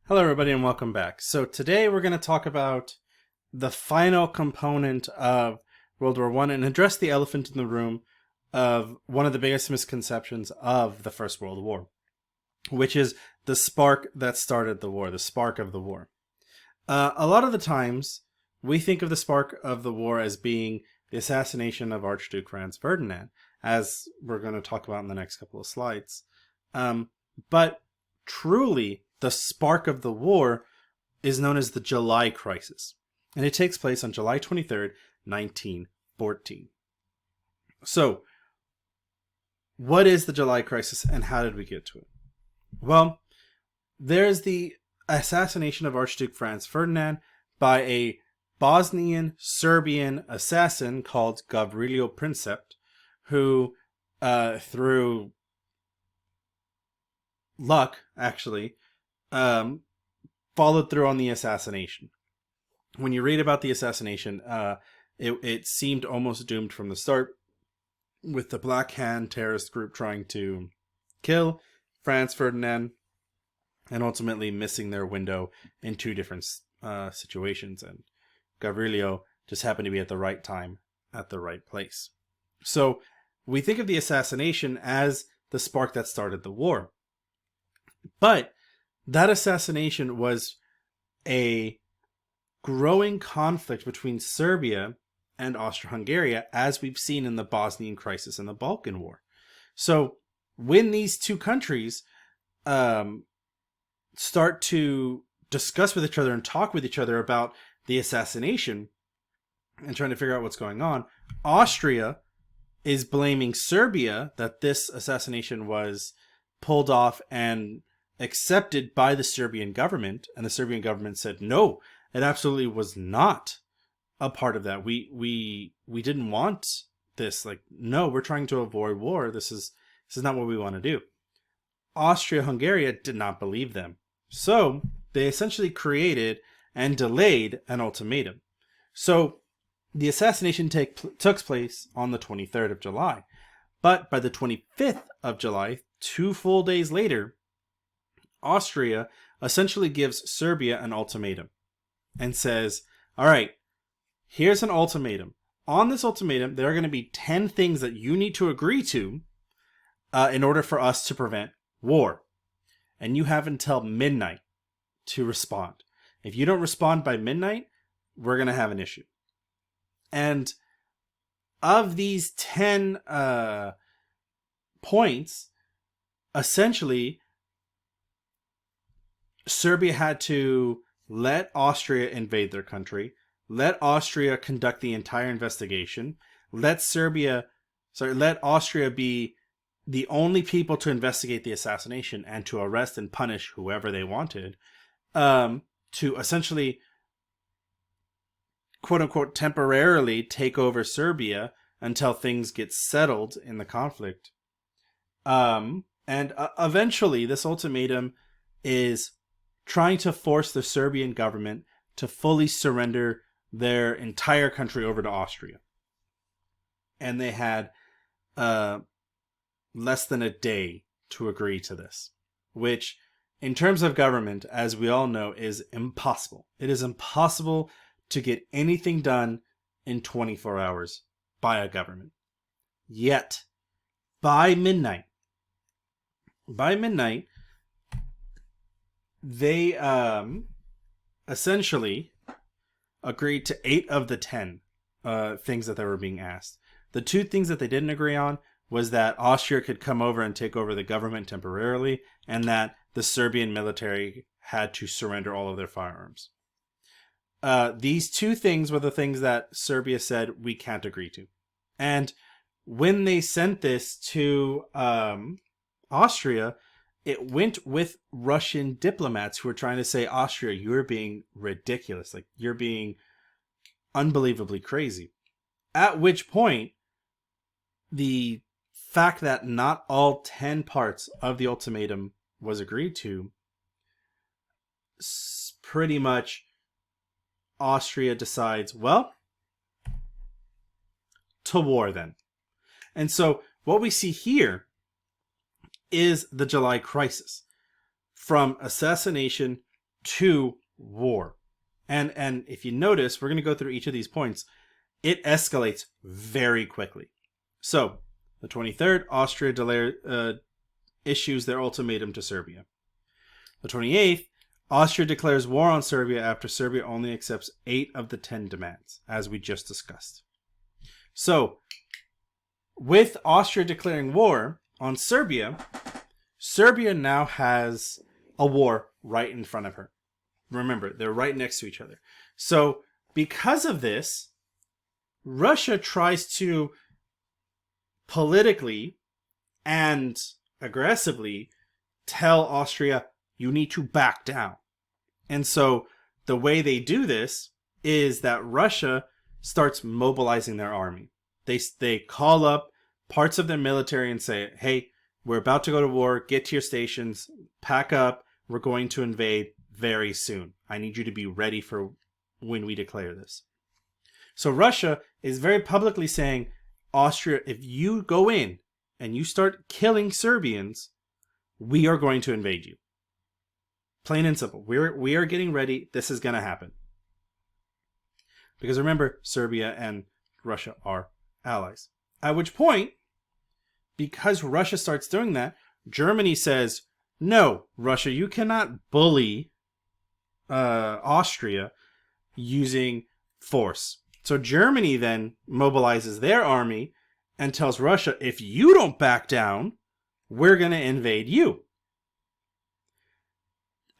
Hello everybody and welcome back. So today we're going to talk about the final component of World War I and address the elephant in the room of one of the biggest misconceptions of the First World War, which is the spark that started the war, the spark of the war. A lot of the times we think of the spark of the war as being the assassination of Archduke Franz Ferdinand, as we're going to talk about in the next couple of slides. But truly, the spark of the war is known as the July Crisis, and it takes place on July 23rd, 1914. So, what is the July Crisis and how did we get to it? Well, there's the assassination of Archduke Franz Ferdinand by a Bosnian Serbian assassin called Gavrilo Princip, who, through luck, actually, followed through on the assassination. When you read about the assassination, it seemed almost doomed from the start, with the Black Hand terrorist group trying to kill Franz Ferdinand and ultimately missing their window in two different situations. And Gavrilo just happened to be at the right time, at the right place. So we think of the assassination as the spark that started the war. But that assassination was a growing conflict between Serbia and Austria-Hungary, as we've seen in the Bosnian crisis and the Balkan War. So when these two countries start to discuss with each other and talk with each other about the assassination and trying to figure out what's going on, Austria is blaming Serbia that this assassination was pulled off and accepted by the Serbian government, and the Serbian government said no, it absolutely was not a part of that. We didn't want this. Like, no, we're trying to avoid war. This is not what we want to do. Austria-Hungary did not believe them, so they essentially created and delayed an ultimatum. So the assassination took place on the 23rd of July, but by the 25th of July, 2 full days later, Austria essentially gives Serbia an ultimatum and says, all right, here's an ultimatum. On this ultimatum, there are going to be 10 things that you need to agree to in order for us to prevent war. And you have until midnight to respond. If you don't respond by midnight, we're going to have an issue. And of these 10 points, essentially, Serbia had to let Austria invade their country, let Austria conduct the entire investigation, let Austria be the only people to investigate the assassination and to arrest and punish whoever they wanted, to essentially, quote-unquote, temporarily take over Serbia until things get settled in the conflict. And eventually, this ultimatum is trying to force the Serbian government to fully surrender their entire country over to Austria. And they had less than a day to agree to this, which, in terms of government, as we all know, is impossible. It is impossible to get anything done in 24 hours by a government. Yet, by midnight, they essentially agreed to 8 of the 10 things that they were being asked. The 2 things that they didn't agree on was that Austria could come over and take over the government temporarily, and that the Serbian military had to surrender all of their firearms. These 2 things were the things that Serbia said we can't agree to. And when they sent this to Austria, it went with Russian diplomats who were trying to say, Austria, you're being ridiculous. Like, you're being unbelievably crazy. At which point, the fact that not all 10 parts of the ultimatum was agreed to, pretty much Austria decides, well, to war then. And so what we see here is the July Crisis. From assassination to war. And if you notice, we're going to go through each of these points. It escalates very quickly. So, the 23rd, Austria issues their ultimatum to Serbia. The 28th, Austria declares war on Serbia after Serbia only accepts 8 of the 10 demands, as we just discussed. So, with Austria declaring war on Serbia, Serbia now has a war right in front of her. Remember, they're right next to each other. So, because of this, Russia tries to politically and aggressively tell Austria, you need to back down. And so, the way they do this is that Russia starts mobilizing their army. They call up parts of their military and say, hey, we're about to go to war, get to your stations, pack up, we're going to invade very soon. I need you to be ready for when we declare this. So Russia is very publicly saying, Austria, if you go in and you start killing Serbians, we are going to invade you. Plain and simple. We are getting ready. This is going to happen. Because remember, Serbia and Russia are allies. At which point, because Russia starts doing that, Germany says, no, Russia, you cannot bully Austria using force. So Germany then mobilizes their army and tells Russia, if you don't back down, we're going to invade you.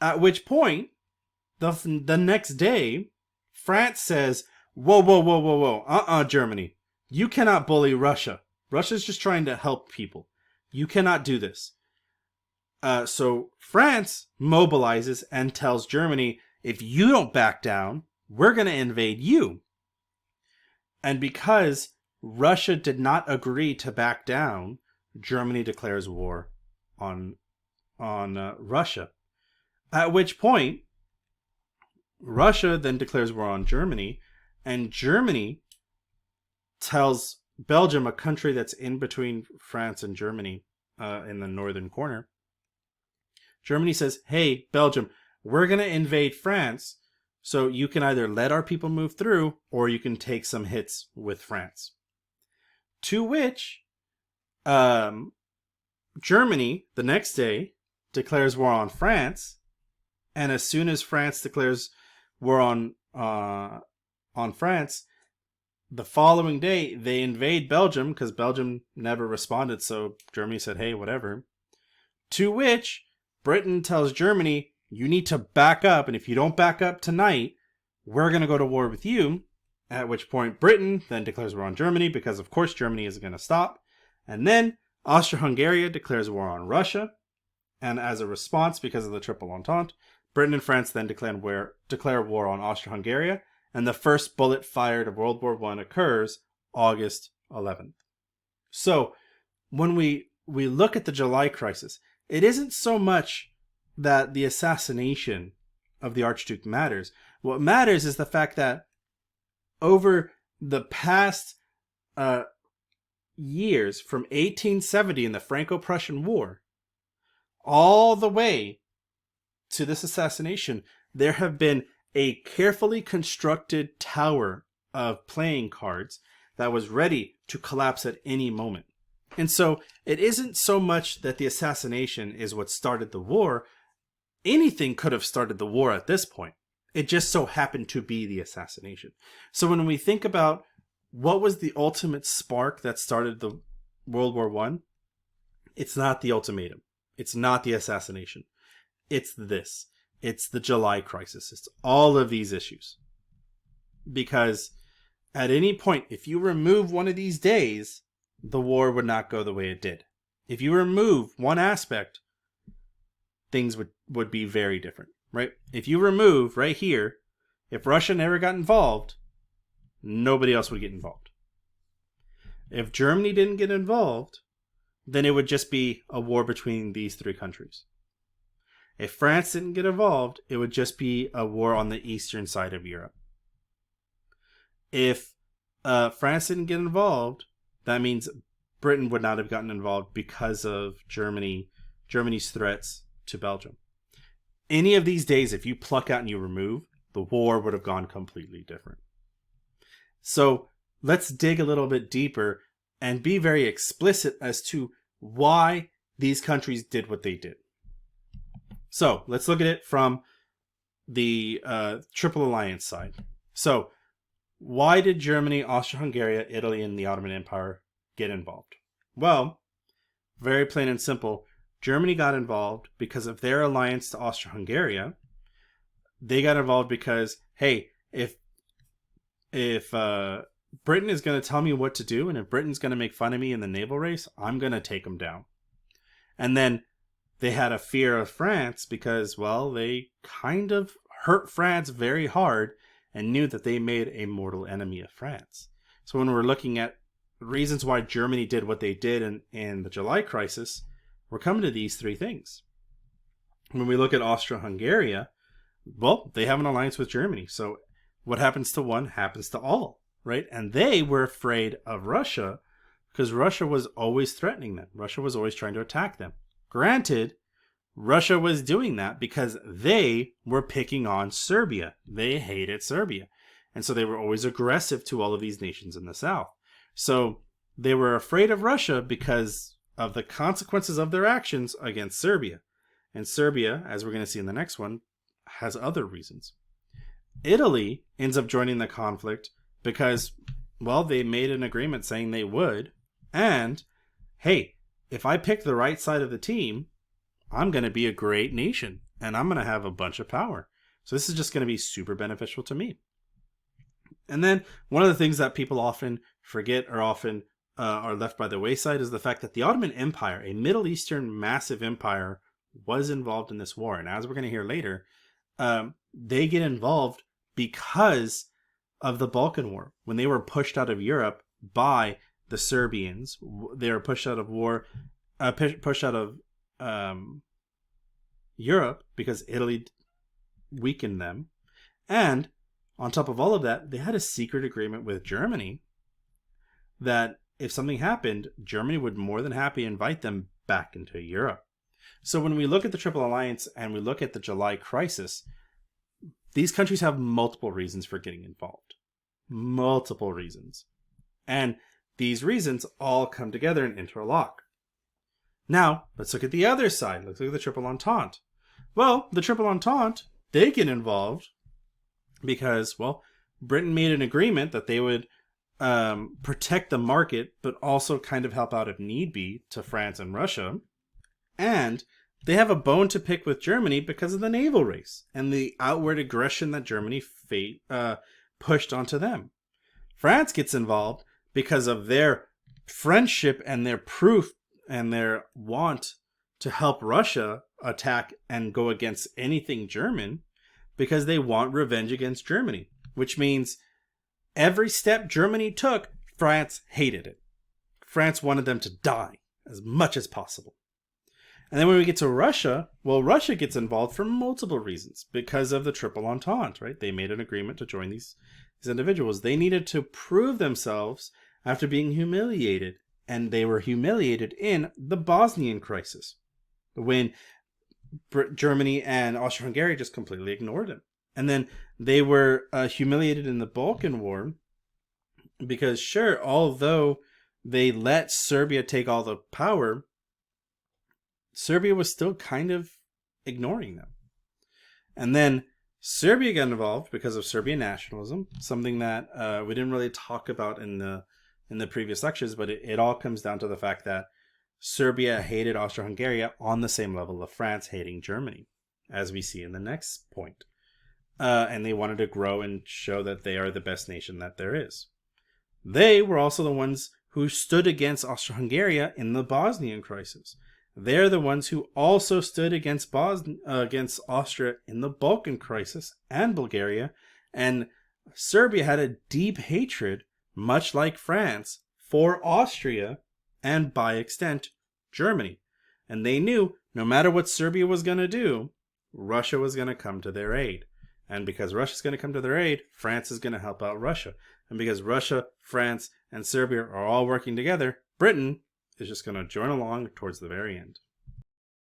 At which point, the next day, France says, whoa, Germany. You cannot bully Russia. Russia's just trying to help people. You cannot do this. So France mobilizes and tells Germany, if you don't back down, we're going to invade you. And because Russia did not agree to back down, Germany declares war on Russia. At which point, Russia then declares war on Germany, and Germany tells Belgium, a country that's in between France and Germany in the northern corner, Germany says, hey, Belgium, we're going to invade France, so you can either let our people move through, or you can take some hits with France. To which Germany, the next day, declares war on France, and as soon as France declares war on France, the following day, they invade Belgium, because Belgium never responded, so Germany said, hey, whatever. To which Britain tells Germany, you need to back up, and if you don't back up tonight, we're going to go to war with you. At which point Britain then declares war on Germany, because of course Germany isn't going to stop. And then Austria-Hungary declares war on Russia. And as a response, because of the Triple Entente, Britain and France then declare war on Austria-Hungary. And the first bullet fired of World War I occurs August 11th. So when we look at the July crisis, it isn't so much that the assassination of the Archduke matters. What matters is the fact that over the past years, from 1870 in the Franco-Prussian War, all the way to this assassination, there have been a carefully constructed tower of playing cards that was ready to collapse at any moment. And so it isn't so much that the assassination is what started the war. Anything could have started the war at this point. It just so happened to be the assassination. So when we think about what was the ultimate spark that started the World War I, it's not the ultimatum. It's not the assassination. It's this. It's the July crisis. It's all of these issues. Because at any point, if you remove one of these days, the war would not go the way it did. If you remove one aspect, things would be very different, right? If you remove right here, if Russia never got involved, nobody else would get involved. If Germany didn't get involved, then it would just be a war between these three countries. If France didn't get involved, it would just be a war on the eastern side of Europe. If France didn't get involved, that means Britain would not have gotten involved because of Germany's threats to Belgium. any of these days, if you pluck out and you remove, the war would have gone completely different. So let's dig a little bit deeper and be very explicit as to why these countries did what they did. So let's look at it from the Triple Alliance side. So why did Germany, Austria-Hungary, Italy, and the Ottoman Empire get involved? Well, very plain and simple. Germany got involved because of their alliance to Austria-Hungary. They got involved because, hey, if Britain is going to tell me what to do, and if Britain's going to make fun of me in the naval race, I'm going to take them down. And then they had a fear of France because, well, they kind of hurt France very hard and knew that they made a mortal enemy of France. So when we're looking at reasons why Germany did what they did in the July crisis, we're coming to these three things. When we look at Austria-Hungary, well, they have an alliance with Germany. So what happens to one happens to all, right? And they were afraid of Russia because Russia was always threatening them. Russia was always trying to attack them. Granted, Russia was doing that because they were picking on Serbia. They hated Serbia. And so they were always aggressive to all of these nations in the south. So they were afraid of Russia because of the consequences of their actions against Serbia. And Serbia, as we're going to see in the next one, has other reasons. Italy ends up joining the conflict because, well, they made an agreement saying they would. And, hey, if I pick the right side of the team, I'm going to be a great nation and I'm going to have a bunch of power. So this is just going to be super beneficial to me. And then one of the things that people often forget or often are left by the wayside is the fact that the Ottoman Empire, a Middle Eastern massive empire, was involved in this war. And as we're going to hear later, they get involved because of the Balkan War. When they were pushed out of Europe by the Serbians, they were pushed out of Europe because Italy weakened them. And on top of all of that, they had a secret agreement with Germany that if something happened, Germany would more than happy invite them back into Europe. So when we look at the Triple Alliance and we look at the July crisis, these countries have multiple reasons for getting involved. Multiple reasons. And these reasons all come together and interlock. Now, let's look at the other side. Let's look at the Triple Entente. Well, the Triple Entente, they get involved because, well, Britain made an agreement that they would protect the market, but also kind of help out if need be to France and Russia. And they have a bone to pick with Germany because of the naval race and the outward aggression that Germany pushed onto them. France gets involved because of their friendship and their proof and their want to help Russia attack and go against anything German because they want revenge against Germany, which means every step Germany took, France hated it. France wanted them to die as much as possible. And then when we get to Russia, well, Russia gets involved for multiple reasons because of the Triple Entente, right? They made an agreement to join these individuals. They needed to prove themselves after being humiliated. And they were humiliated in the Bosnian crisis when Germany and Austria-Hungary just completely ignored them. And then they were humiliated in the Balkan War because, sure, although they let Serbia take all the power, Serbia was still kind of ignoring them. And then Serbia got involved because of Serbian nationalism, something that we didn't really talk about in the previous lectures, but it all comes down to the fact that Serbia hated Austria-Hungary on the same level of France hating Germany, as we see in the next point. And they wanted to grow and show that they are the best nation that there is. They were also the ones who stood against Austria-Hungary in the Bosnian crisis. They're the ones who also stood against Austria in the Balkan crisis and Bulgaria. And Serbia had a deep hatred, much like France, for Austria and, by extent, Germany. And they knew no matter what Serbia was going to do, Russia was going to come to their aid. And because Russia's going to come to their aid, France is going to help out Russia. And because Russia, France, and Serbia are all working together, Britain is just going to join along towards the very end.